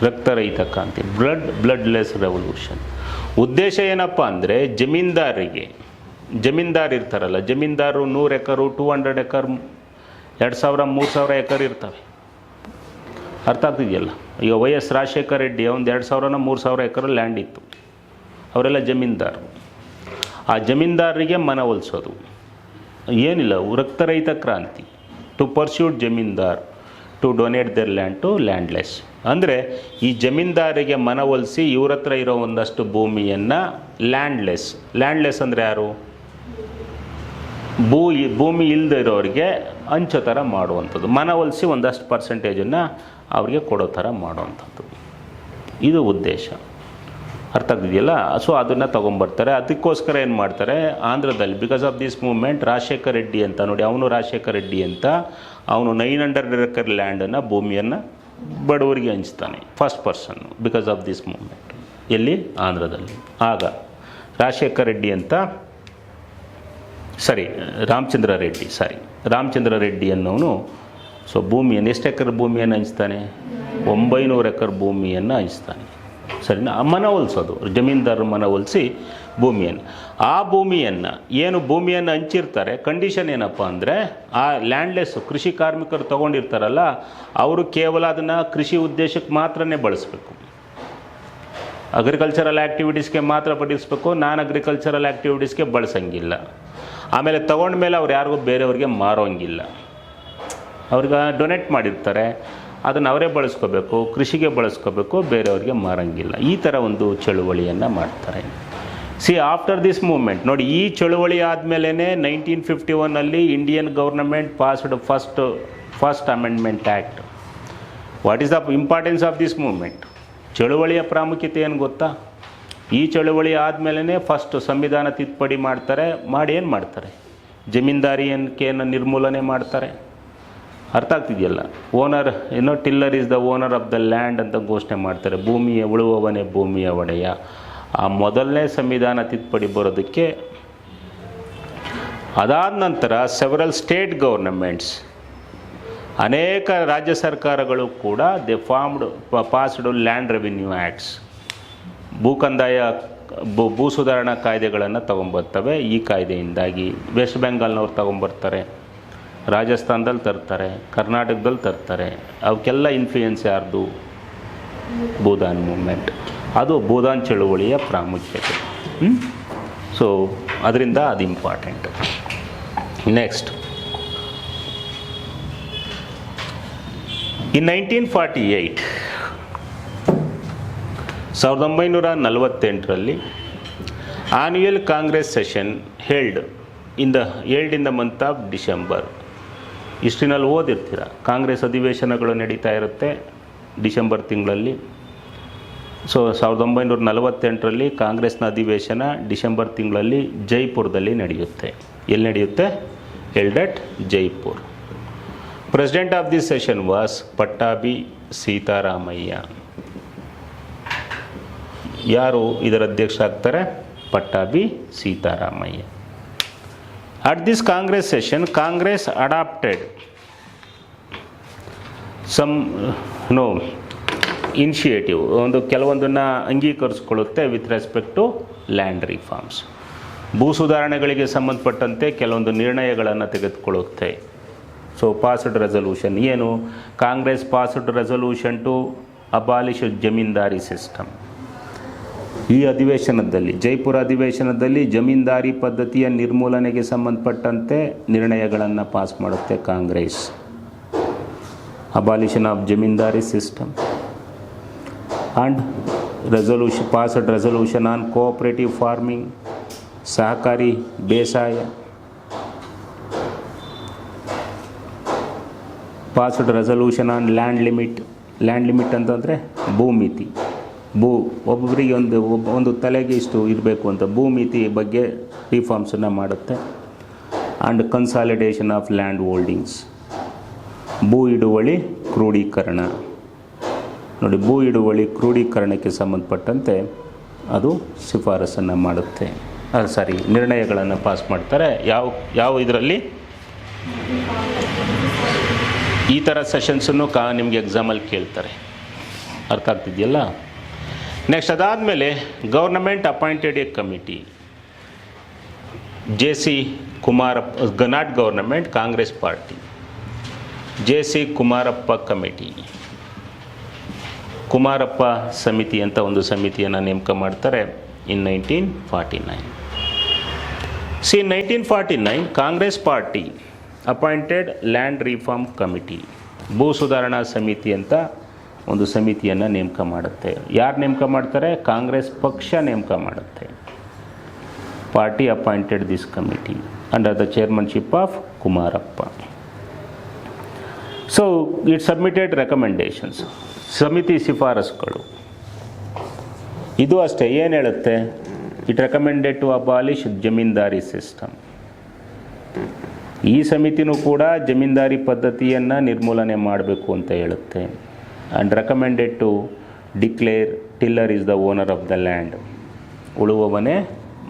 ರಕ್ತರಹಿತ ಕ್ರಾಂತಿ, ಬ್ಲಡ್ಲೆಸ್ ರೆವಲ್ಯೂಷನ್. ಉದ್ದೇಶ ಏನಪ್ಪ ಅಂದರೆ, ಜಮೀನ್ದಾರ್ ಇರ್ತಾರಲ್ಲ, ಜಮೀನ್ದಾರು 100 ಎಕರು, 200 ಎಕರ್, 2000, 3000 ಎಕರ್ ಇರ್ತವೆ. ಅರ್ಥ ಆಗ್ತಿದೆಯಲ್ಲ. ಈಗ YS ರಾಜಶೇಖರ ರೆಡ್ಡಿ ಒಂದು 2000, 3000 ಎಕರ್ ಲ್ಯಾಂಡ್ ಇತ್ತು. ಅವರೆಲ್ಲ ಜಮೀನ್ದಾರು. ಆ ಜಮೀನ್ದಾರರಿಗೆ ಮನವೊಲಿಸೋದು ಏನಿಲ್ಲ, ರಕ್ತರಹಿತ ಕ್ರಾಂತಿ. To persuade zamindar to donate their land to landless. ಅಂದರೆ ಈ ಜಮೀನ್ದಾರಿಗೆ ಮನವೊಲಿಸಿ ಇವ್ರ ಹತ್ರ ಇರೋ ಒಂದಷ್ಟು ಭೂಮಿಯನ್ನು ಲ್ಯಾಂಡ್ಲೆಸ್ ಅಂದರೆ ಯಾರು, ಭೂಮಿ ಇಲ್ಲದೆ ಇರೋರಿಗೆ ಹಂಚೋ ಥರ ಮಾಡುವಂಥದ್ದು. ಮನವೊಲಿಸಿ ಒಂದಷ್ಟು ಪರ್ಸೆಂಟೇಜನ್ನು ಅವ್ರಿಗೆ ಕೊಡೋ ಥರ ಮಾಡುವಂಥದ್ದು, ಇದು ಉದ್ದೇಶ. ಅರ್ಥ ಆಗ್ತಿದೆಯಲ್ಲ. ಸೊ ಅದನ್ನು ತೊಗೊಂಬರ್ತಾರೆ. ಅದಕ್ಕೋಸ್ಕರ ಏನು ಮಾಡ್ತಾರೆ, ಆಂಧ್ರದಲ್ಲಿ because of this movement Rajashekhara Reddy ಅಂತ ನೋಡಿ, ಅವನು ರಾಜಶೇಖರ ರೆಡ್ಡಿ ಅಂತ, ಅವನು 900 ಎಕರ್ ಲ್ಯಾಂಡನ್ನು, ಭೂಮಿಯನ್ನು ಬಡವರಿಗೆ ಹಂಚ್ತಾನೆ, ಫಸ್ಟ್ ಪರ್ಸನ್ನು, ಬಿಕಾಸ್ ಆಫ್ ದಿಸ್ ಮೂವ್ಮೆಂಟ್. ಎಲ್ಲಿ? ಆಂಧ್ರದಲ್ಲಿ. ಆಗ ರಾಜಶೇಖರ ರೆಡ್ಡಿ ಅಂತ, ರಾಮಚಂದ್ರ ರೆಡ್ಡಿ ಅನ್ನೋನು ಸೊ ಭೂಮಿಯನ್ನು, ಎಷ್ಟು ಎಕರ್ ಭೂಮಿಯನ್ನು ಹಂಚ್ತಾನೆ? 900 ಎಕರ್ ಭೂಮಿಯನ್ನು ಹಂಚ್ತಾನೆ. ಸರಿನಾ? ಮನವೊಲಿಸೋದು, ಜಮೀನ್ದಾರರು ಮನವೊಲಿಸಿ ಭೂಮಿಯನ್ನು. ಆ ಭೂಮಿಯನ್ನು ಹಂಚಿರ್ತಾರೆ. ಕಂಡೀಷನ್ ಏನಪ್ಪ ಅಂದರೆ, ಆ ಲ್ಯಾಂಡ್ಲೆಸ್ ಕೃಷಿ ಕಾರ್ಮಿಕರು ತೊಗೊಂಡಿರ್ತಾರಲ್ಲ, ಅವರು ಕೇವಲ ಅದನ್ನು ಕೃಷಿ ಉದ್ದೇಶಕ್ಕೆ ಮಾತ್ರನೇ ಬಳಸಬೇಕು. ಅಗ್ರಿಕಲ್ಚರಲ್ ಆ್ಯಕ್ಟಿವಿಟೀಸ್ಗೆ ಮಾತ್ರ ಬಳಸಬೇಕು, ನಾನ್ ಅಗ್ರಿಕಲ್ಚರಲ್ ಆ್ಯಕ್ಟಿವಿಟೀಸ್ಗೆ ಬಳಸಂಗಿಲ್ಲ. ಆಮೇಲೆ ತೊಗೊಂಡ್ಮೇಲೆ ಅವ್ರು ಯಾರಿಗೂ ಬೇರೆಯವ್ರಿಗೆ ಮಾರೋಂಗಿಲ್ಲ. ಅವ್ರಿಗೆ ಡೊನೇಟ್ ಮಾಡಿರ್ತಾರೆ, ಅದನ್ನು ಅವರೇ ಬಳಸ್ಕೋಬೇಕು, ಕೃಷಿಗೆ ಬಳಸ್ಕೋಬೇಕು, ಬೇರೆಯವ್ರಿಗೆ ಮಾರಂಗಿಲ್ಲ. ಈ ಥರ ಒಂದು ಚಳುವಳಿಯನ್ನು ಮಾಡ್ತಾರೆ. ಸಿ ಆಫ್ಟರ್ ದಿಸ್ ಮೂವ್ಮೆಂಟ್ ನೋಡಿ, ಈ ಚಳುವಳಿ ಆದಮೇಲೆ 1951 Indian government passed first amendment act. What is the importance of this movement? ಚಳುವಳಿಯ ಪ್ರಾಮುಖ್ಯತೆ ಏನು ಗೊತ್ತಾ? ಈ ಚಳುವಳಿ ಆದಮೇಲೆ ಫಸ್ಟ್ ಸಂವಿಧಾನ ತಿದ್ದುಪಡಿ ಮಾಡ್ತಾರೆ. ಮಾಡಿ ಏನು ಮಾಡ್ತಾರೆ? ಜಮೀನ್ದಾರಿಯನ್ನು ನಿರ್ಮೂಲನೆ ಮಾಡ್ತಾರೆ. ಅರ್ಥ ಆಗ್ತಿದೆಯಲ್ಲ? Owner tiller is the owner of the land ಅಂತ ಘೋಷಣೆ ಮಾಡ್ತಾರೆ. ಭೂಮಿಯ ಉಳುವವನೇ ಭೂಮಿಯ ಒಡೆಯ. ಆ ಮೊದಲನೇ ಸಂವಿಧಾನ ತಿದ್ದುಪಡಿ ಬರೋದಕ್ಕೆ ಅದಾದ ನಂತರ ಸೆವರಲ್ ಸ್ಟೇಟ್ ಗೌರ್ನಮೆಂಟ್ಸ್, ಅನೇಕ ರಾಜ್ಯ ಸರ್ಕಾರಗಳು ಕೂಡ ದೆ ಪಾಸ್ಡ್ ಲ್ಯಾಂಡ್ ರೆವಿನ್ಯೂ ಆ್ಯಕ್ಟ್ಸ್, ಭೂ ಸುಧಾರಣಾ ಕಾಯ್ದೆಗಳನ್ನು ತೊಗೊಂಬರ್ತವೆ. ಈ ಕಾಯ್ದೆಯಿಂದಾಗಿ ವೆಸ್ಟ್ ಬೆಂಗಾಲ್ನವ್ರು ತೊಗೊಂಬರ್ತಾರೆ, ರಾಜಸ್ಥಾನದಲ್ಲಿ ತರ್ತಾರೆ, ಕರ್ನಾಟಕದಲ್ಲಿ ತರ್ತಾರೆ. ಅವಕ್ಕೆಲ್ಲ ಇನ್ಫ್ಲೂಯೆನ್ಸ್ ಯಾರ್ದು? ಭೂದಾನ್ ಮೂವ್ಮೆಂಟ್. ಅದು ಭೂದಾನ್ ಚಳುವಳಿಯ ಪ್ರಾಮುಖ್ಯತೆ. ಸೊ ಅದರಿಂದ ಅದು ಇಂಪಾರ್ಟೆಂಟ್. ನೆಕ್ಸ್ಟ್, ಇನ್ 1948 1948ರಲ್ಲಿ annual Congress session held in the month of December. ಹಿಸ್ಟ್ರಿನಲ್ಲಿ ಓದಿರ್ತೀರ, ಕಾಂಗ್ರೆಸ್ ಅಧಿವೇಶನಗಳು ನಡೀತಾ ಇರುತ್ತೆ ಡಿಸೆಂಬರ್ ತಿಂಗಳಲ್ಲಿ. ಸೊ 1948ರಲ್ಲಿ ಕಾಂಗ್ರೆಸ್ನ ಅಧಿವೇಶನ ಡಿಸೆಂಬರ್ ತಿಂಗಳಲ್ಲಿ ಜೈಪುರದಲ್ಲಿ ನಡೆಯುತ್ತೆ. ಎಲ್ಲಿ ನಡೆಯುತ್ತೆ? Held at Jaipur. President of this session was Pattabhi Sitaramayya. ಯಾರು ಇದರ ಅಧ್ಯಕ್ಷ ಆಗ್ತಾರೆ? Pattabhi Sitaramayya. At this Congress session Congress adopted initiative, ಕೆಲವೊಂದನ್ನು ಅಂಗೀಕರಿಸ್ಕೊಳ್ಳುತ್ತೆ with respect to land reforms. ಭೂ ಸುಧಾರಣೆಗಳಿಗೆ ಸಂಬಂಧಪಟ್ಟಂತೆ ಕೆಲವೊಂದು ನಿರ್ಣಯಗಳನ್ನು ತೆಗೆದುಕೊಳ್ಳುತ್ತೆ. ಸೊ ಪಾಸ್ಡ್ ರೆಸಲ್ಯೂಷನ್ ಏನು? Congress passed resolution to abolish zamindari system. ಈ ಅಧಿವೇಶನದಲ್ಲಿ, ಜೈಪುರ ಅಧಿವೇಶನದಲ್ಲಿ ಜಮೀನ್ದಾರಿ ಪದ್ಧತಿಯ ನಿರ್ಮೂಲನೆಗೆ ಸಂಬಂಧಪಟ್ಟಂತೆ ನಿರ್ಣಯಗಳನ್ನು ಪಾಸ್ ಮಾಡುತ್ತೆ Congress. Abolition of zamindari system and passed resolution on cooperative farming, ಸಹಕಾರಿ ಬೇಸಾಯ. Passed resolution on land limit ಅಂತಂದರೆ ಭೂಮಿತಿ. ಒಬ್ಬೊಬ್ಬರಿಗೆ ಒಂದು ತಲೆಗೆ ಇಷ್ಟು ಇರಬೇಕು ಅಂತ ಭೂಮಿತಿ ಬಗ್ಗೆ ರಿಫಾರ್ಮ್ಸನ್ನು ಮಾಡುತ್ತೆ. And consolidation of land holdings, ಭೂ ಹಿಡುವಳಿ ಕ್ರೋಢೀಕರಣ. ನೋಡಿ, ಭೂ ಹಿಡುವಳಿ ಕ್ರೋಢೀಕರಣಕ್ಕೆ ಸಂಬಂಧಪಟ್ಟಂತೆ ಅದು ಶಿಫಾರಸನ್ನು ಮಾಡುತ್ತೆ. ನಿರ್ಣಯಗಳನ್ನು ಪಾಸ್ ಮಾಡ್ತಾರೆ. ಯಾವ ಇದರಲ್ಲಿ ಈ ಥರ ಸೆಷನ್ಸನ್ನು ನಿಮಗೆ ಎಕ್ಸಾಮಲ್ಲಿ ಕೇಳ್ತಾರೆ. ಅರ್ಥ ಆಗ್ತಿದೆಯಲ್ಲ? ನೆಕ್ಸ್ಟ್ ಅದಾದಮೇಲೆ government appointed A committee. JC Kumarappa, not government, Congress party. JC Kumarappa committee, Kumarappa ಸಮಿತಿ ಅಂತ ಒಂದು ಸಮಿತಿಯನ್ನು ನೇಮಕ ಮಾಡ್ತಾರೆ ಇನ್ 1949. In 1949 Congress party appointed land reform committee, ಭೂ ಸುಧಾರಣಾ ಸಮಿತಿ ಅಂತ ಒಂದು ಸಮಿತಿಯನ್ನು ನೇಮಕ ಮಾಡುತ್ತೆ. ಯಾರು ನೇಮಕ ಮಾಡ್ತಾರೆ? ಕಾಂಗ್ರೆಸ್ ಪಕ್ಷ ನೇಮಕ ಮಾಡುತ್ತೆ. Party appointed this committee under the chairmanship of Kumarappa. So it submitted recommendations, ಸಮಿತಿ ಶಿಫಾರಸುಗಳು. ಇದು ಅಷ್ಟೇ. ಏನು ಹೇಳುತ್ತೆ? It recommended to abolish zamindari system. ಈ ಸಮಿತಿನೂ ಕೂಡ ಜಮೀನ್ದಾರಿ ಪದ್ಧತಿಯನ್ನು ನಿರ್ಮೂಲನೆ ಮಾಡಬೇಕು ಅಂತ ಹೇಳುತ್ತೆ. And recommended to declare tiller is the owner of the land. ಉಳುವವನೇ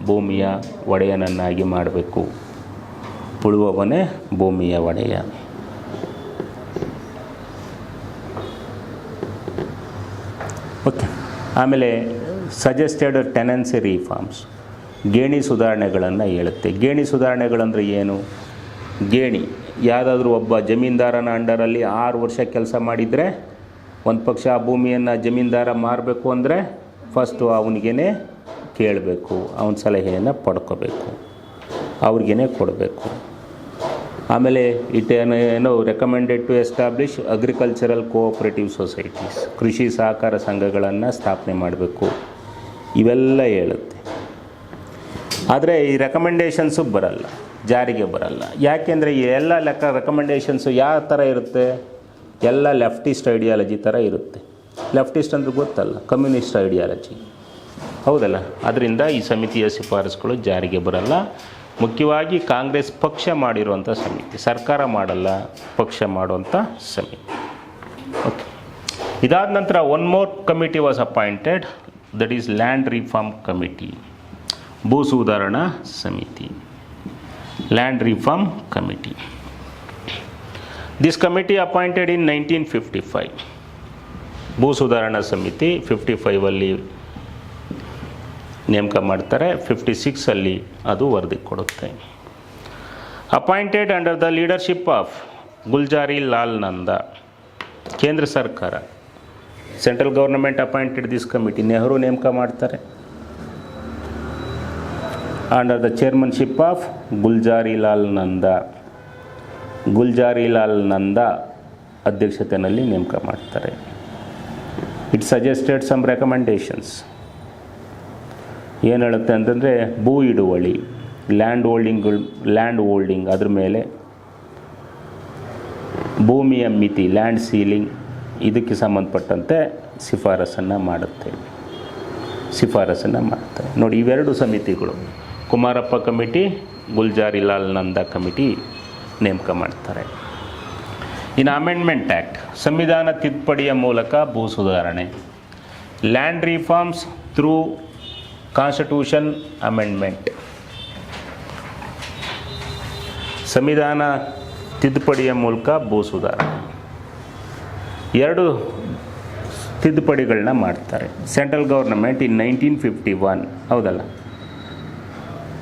ಭೂಮಿಯ ಒಡೆಯನನ್ನಾಗಿ ಮಾಡಬೇಕು. ಉಳುವವನೇ ಭೂಮಿಯ ಒಡೆಯ. ಓಕೆ. ಆಮೇಲೆ ಸಜೆಸ್ಟೆಡ್ ಟೆನೆನ್ಸಿ ರಿಫಾರ್ಮ್ಸ್, ಗೇಣಿ ಸುಧಾರಣೆಗಳನ್ನು ಹೇಳುತ್ತೆ. ಗೇಣಿ ಸುಧಾರಣೆಗಳಂದರೆ ಏನು? ಗೇಣಿ ಯಾವುದಾದ್ರೂ ಒಬ್ಬ ಜಮೀನ್ದಾರನ ಅಂಡರಲ್ಲಿ 6 ವರ್ಷ ಕೆಲಸ ಮಾಡಿದರೆ, ಒಂದು ಪಕ್ಷ ಆ ಭೂಮಿಯನ್ನು ಜಮೀನ್ದಾರ ಮಾರಬೇಕು ಅಂದರೆ ಫಸ್ಟು ಅವನಿಗೇ ಕೇಳಬೇಕು, ಅವನ ಸಲಹೆಯನ್ನು ಪಡ್ಕೋಬೇಕು, ಅವ್ರಿಗೇ ಕೊಡಬೇಕು. ಆಮೇಲೆ recommended to establish agricultural cooperative societies, ಕೃಷಿ ಸಹಕಾರ ಸಂಘಗಳನ್ನು ಸ್ಥಾಪನೆ ಮಾಡಬೇಕು. ಇವೆಲ್ಲ ಹೇಳುತ್ತೆ. ಆದರೆ ಈ ರೆಕಮೆಂಡೇಷನ್ಸು ಬರಲ್ಲ, ಜಾರಿಗೆ ಬರಲ್ಲ. ಯಾಕೆಂದರೆ ಈ ಎಲ್ಲ ರೆಕಮೆಂಡೇಷನ್ಸು ಯಾವ ಥರ ಇರುತ್ತೆ, ಎಲ್ಲ ಲೆಫ್ಟಿಸ್ಟ್ ಐಡಿಯಾಲಜಿ ಥರ ಇರುತ್ತೆ. ಲೆಫ್ಟಿಸ್ಟ್ ಅಂದ್ರೆ ಗೊತ್ತಲ್ಲ, ಕಮ್ಯುನಿಸ್ಟ್ ಐಡಿಯಾಲಜಿ, ಹೌದಲ್ಲ. ಅದರಿಂದ ಈ ಸಮಿತಿಯ ಶಿಫಾರಸುಗಳು ಜಾರಿಗೆ ಬರಲ್ಲ. ಮುಖ್ಯವಾಗಿ ಕಾಂಗ್ರೆಸ್ ಪಕ್ಷ ಮಾಡಿರುವಂಥ ಸಮಿತಿ, ಸರ್ಕಾರ ಮಾಡಲ್ಲ, ಪಕ್ಷ ಮಾಡುವಂಥ ಸಮಿತಿ. ಓಕೆ, ಇದಾದ ನಂತರ one more committee was appointed, that is land reform committee, ಭೂ ಸುಧಾರಣಾ ಸಮಿತಿ, land reform committee. This committee appointed ಇನ್ 1955. ಭೂ ಸುಧಾರಣಾ ಸಮಿತಿ 55ಅಲ್ಲಿ ನೇಮಕ ಮಾಡ್ತಾರೆ, 56ಅಲ್ಲಿ ಅದು ವರದಿ ಕೊಡುತ್ತೆ. Appointed under the leadership of Gulzari Lal Nanda. ಕೇಂದ್ರ ಸರ್ಕಾರ, central government appointed this committee, Nehru ನೇಮಕ ಮಾಡ್ತಾರೆ. Under the chairmanship of Gulzari Lal Nanda. Gulzari Lal Nanda ಅಧ್ಯಕ್ಷತೆಯಲ್ಲಿ ನೇಮಕ ಮಾಡ್ತಾರೆ. It suggested some recommendations. ಏನು ಹೇಳುತ್ತೆ ಅಂತಂದರೆ, ಭೂ ಹಿಡುವಳಿ, ಲ್ಯಾಂಡ್ ಹೋಲ್ಡಿಂಗ್ ಅದ್ರ ಮೇಲೆ, ಭೂಮಿಯ ಮಿತಿ, ಲ್ಯಾಂಡ್ ಸೀಲಿಂಗ್, ಇದಕ್ಕೆ ಸಂಬಂಧಪಟ್ಟಂತೆ ಶಿಫಾರಸನ್ನು ಮಾಡುತ್ತೆ. ನೋಡಿ, ಇವೆರಡು ಸಮಿತಿಗಳು, ಕುಮಾರಪ್ಪ ಕಮಿಟಿ, ಗುಲ್ಜಾರಿ ಲಾಲ್ ನಂದಾ ಕಮಿಟಿ ನೇಮಕ ಮಾಡ್ತಾರೆ. ಇನ್ನು ಅಮೆಂಡ್ಮೆಂಟ್ ಆ್ಯಕ್ಟ್, ಸಂವಿಧಾನ ತಿದ್ದುಪಡಿಯ ಮೂಲಕ ಭೂ ಸುಧಾರಣೆ, land reforms through constitution amendment. ಸಂವಿಧಾನ ತಿದ್ದುಪಡಿಯ ಮೂಲಕ ಭೂ ಸುಧಾರಣೆ, ಎರಡು ತಿದ್ದುಪಡಿಗಳನ್ನ ಮಾಡ್ತಾರೆ. ಸೆಂಟ್ರಲ್ ಗೌರ್ನಮೆಂಟ್ ಇನ್ 1951, ಹೌದಲ್ಲ,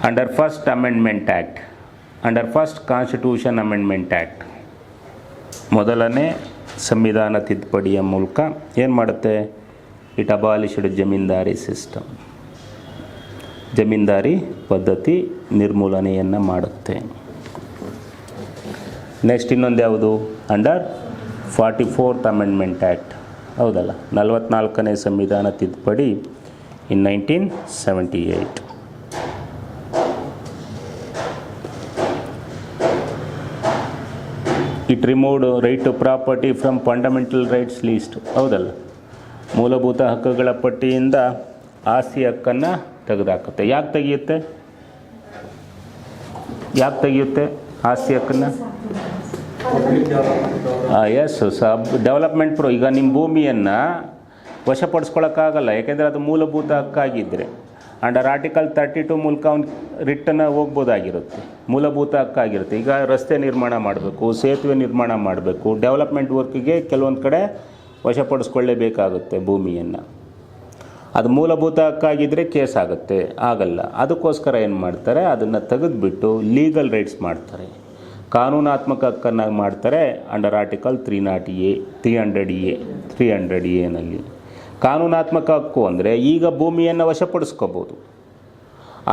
under first amendment act, under first constitution amendment act, ಮೊದಲನೇ ಸಂವಿಧಾನ ತಿದ್ದುಪಡಿಯ ಮೂಲಕ ಏನು ಮಾಡುತ್ತೆ, ಇಟ್ ಅಬಾಲಿಷ್ಡ್ ಜಮೀನ್ದಾರಿ ಸಿಸ್ಟಮ್, ಜಮೀನ್ದಾರಿ ಪದ್ಧತಿ ನಿರ್ಮೂಲನೆಯನ್ನು ಮಾಡುತ್ತೆ. ನೆಕ್ಸ್ಟ್ ಇನ್ನೊಂದು ಯಾವುದು, ಅಂಡರ್ 44th ಅಮೆಂಡ್ಮೆಂಟ್ ಆ್ಯಕ್ಟ್, ಹೌದಲ್ಲ, 44ನೇ ಸಂವಿಧಾನ ತಿದ್ದುಪಡಿ in 1978. It removed right to property from fundamental rights list, ಹೌದಲ್ಲ, ಮೂಲಭೂತ ಹಕ್ಕುಗಳ ಪಟ್ಟಿಯಿಂದ ಆಸ್ತಿ ಹಕ್ಕನ್ನು ತೆಗೆದುಹಾಕುತ್ತೆ. ಯಾಕೆ ತೆಗೆಯುತ್ತೆ ಆಸ್ತಿ ಹಕ್ಕನ್ನು? ಎಸ್, ಡೆವಲಪ್ಮೆಂಟ್ ಈಗ ನಿಮ್ಮ ಭೂಮಿಯನ್ನು ವಶಪಡಿಸ್ಕೊಳ್ಳೋಕ್ಕಾಗಲ್ಲ, ಯಾಕೆಂದರೆ ಅದು ಮೂಲಭೂತ ಹಕ್ಕಾಗಿದ್ದರೆ. ಅಂಡರ್ ಆರ್ಟಿಕಲ್ 32 ಮೂಲಕ ಅವ್ನು ರಿಟರ್ನ್ ಹೋಗ್ಬೋದಾಗಿರುತ್ತೆ, ಮೂಲಭೂತ ಹಕ್ಕಾಗಿರುತ್ತೆ. ಈಗ ರಸ್ತೆ ನಿರ್ಮಾಣ ಮಾಡಬೇಕು, ಸೇತುವೆ ನಿರ್ಮಾಣ ಮಾಡಬೇಕು, ಡೆವಲಪ್ಮೆಂಟ್ ವರ್ಕಿಗೆ ಕೆಲವೊಂದು ಕಡೆ ವಶಪಡಿಸ್ಕೊಳ್ಳೇಬೇಕಾಗುತ್ತೆ ಭೂಮಿಯನ್ನು. ಅದು ಮೂಲಭೂತ ಹಕ್ಕಾಗಿದ್ದರೆ ಕೇಸ್ ಆಗುತ್ತೆ, ಆಗಲ್ಲ. ಅದಕ್ಕೋಸ್ಕರ ಏನು ಮಾಡ್ತಾರೆ, ಅದನ್ನು ತೆಗೆದುಬಿಟ್ಟು ಲೀಗಲ್ ರೈಟ್ಸ್ ಮಾಡ್ತಾರೆ, ಕಾನೂನಾತ್ಮಕ ಹಕ್ಕನ್ನು ಮಾಡ್ತಾರೆ. ಅಂಡರ್ ಆರ್ಟಿಕಲ್ 300A ಕಾನೂನಾತ್ಮಕ ಹಕ್ಕು ಅಂದರೆ ಈಗ ಭೂಮಿಯನ್ನು ವಶಪಡಿಸ್ಕೋಬೋದು,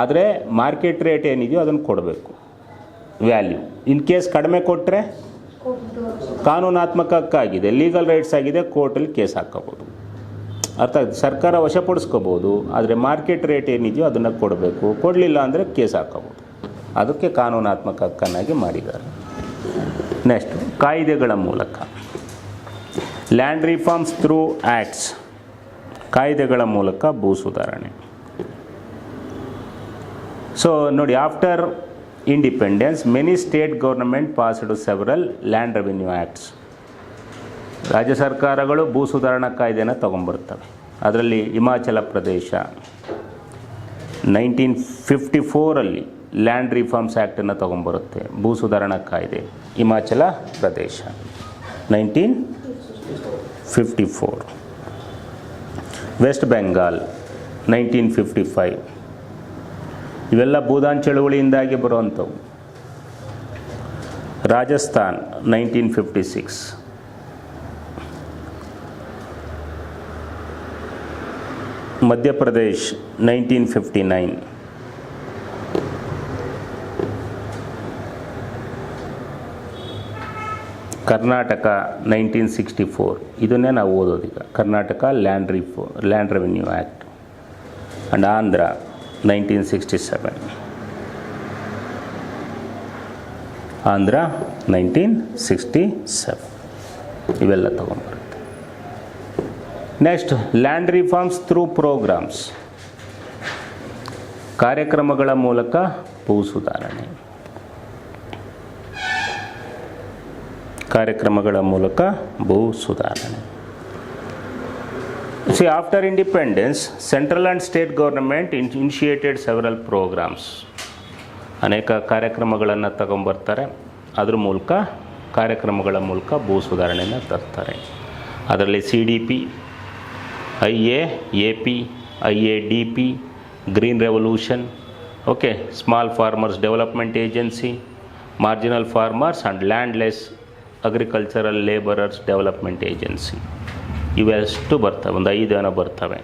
ಆದರೆ ಮಾರ್ಕೆಟ್ ರೇಟ್ ಏನಿದೆಯೋ ಅದನ್ನು ಕೊಡಬೇಕು, ವ್ಯಾಲ್ಯೂ. ಇನ್ ಕೇಸ್ ಕಡಿಮೆ ಕೊಟ್ಟರೆ ಕಾನೂನಾತ್ಮಕ ಹಕ್ಕಾಗಿದೆ, ಲೀಗಲ್ ರೈಟ್ಸ್ ಆಗಿದೆ, ಕೋರ್ಟಲ್ಲಿ ಕೇಸ್ ಹಾಕ್ಕೋಬೋದು. ಅರ್ಥ ಆಗುತ್ತೆ. ಸರ್ಕಾರ ವಶಪಡಿಸ್ಕೋಬೋದು, ಆದರೆ ಮಾರ್ಕೆಟ್ ರೇಟ್ ಏನಿದೆಯೋ ಅದನ್ನು ಕೊಡಬೇಕು, ಕೊಡಲಿಲ್ಲ ಅಂದರೆ ಕೇಸ್ ಹಾಕ್ಕೋಬೋದು. ಅದಕ್ಕೆ ಕಾನೂನಾತ್ಮಕ ಹಕ್ಕನ್ನಾಗಿ ಮಾಡಿದ್ದಾರೆ. ನೆಕ್ಸ್ಟ್, ಕಾಯ್ದೆಗಳ ಮೂಲಕ, ಲ್ಯಾಂಡ್ ರಿಫಾರ್ಮ್ಸ್ ಥ್ರೂ ಆ್ಯಕ್ಟ್ಸ್, ಕಾಯ್ದೆಗಳ ಮೂಲಕ ಭೂ ಸುಧಾರಣೆ. ಸೊ ನೋಡಿ, after independence many state government passed several land revenue acts. ರಾಜ್ಯ ಸರ್ಕಾರಗಳು ಭೂ ಸುಧಾರಣಾ ಕಾಯ್ದೆನ ತೊಗೊಂಬರ್ತವೆ. ಅದರಲ್ಲಿ ಹಿಮಾಚಲ ಪ್ರದೇಶ 1954ಅಲ್ಲಿ ಲ್ಯಾಂಡ್ ರಿಫಾರ್ಮ್ಸ್ ಆ್ಯಕ್ಟನ್ನು ತೊಗೊಂಬರುತ್ತೆ, ಭೂ ಸುಧಾರಣಾ ಕಾಯ್ದೆ. ಹಿಮಾಚಲ ಪ್ರದೇಶ 1954. ವೆಸ್ಟ್ ಬೆಂಗಾಲ್ 1955. ಇವೆಲ್ಲ ಭೂದಾನ್ ಚಳುವಳಿಯಿಂದಾಗಿ ಬರುವಂಥವು. ರಾಜಸ್ಥಾನ್ 1956. ಮಧ್ಯಪ್ರದೇಶ್ 1959. ಕರ್ನಾಟಕ 1964. ಇದನ್ನೇ ನಾವು ಓದೋದೀಗ. Karnataka land revenue act. And Andhra 1967. Andhra 1967. ಇವೆಲ್ಲ ತಗೊಂಬರುತ್ತೆ. Next, land reforms through programmes, ಕಾರ್ಯಕ್ರಮಗಳ ಮೂಲಕ ಭೂ ಸುಧಾರಣೆ. ಕಾರ್ಯಕ್ರಮಗಳ ಮೂಲಕ ಭೂ ಸುಧಾರಣೆ. See, after independence, central and state government initiated several programs. ಅನೇಕ ಕಾರ್ಯಕ್ರಮಗಳನ್ನು ತಗೊಂಬರ್ತಾರೆ. ಅದ್ರ ಮೂಲಕ, ಕಾರ್ಯಕ್ರಮಗಳ ಮೂಲಕ ಭೂ ಸುಧಾರಣೆಯನ್ನು ತರ್ತಾರೆ. ಅದರಲ್ಲಿ CDP, IA-AP, IADP, green revolution, okay, small farmers development agency, marginal farmers and landless agricultural labourers development agency, ಇವೆಷ್ಟು ಬರ್ತವೆ, ಒಂದು 5 ಬರ್ತವೆ.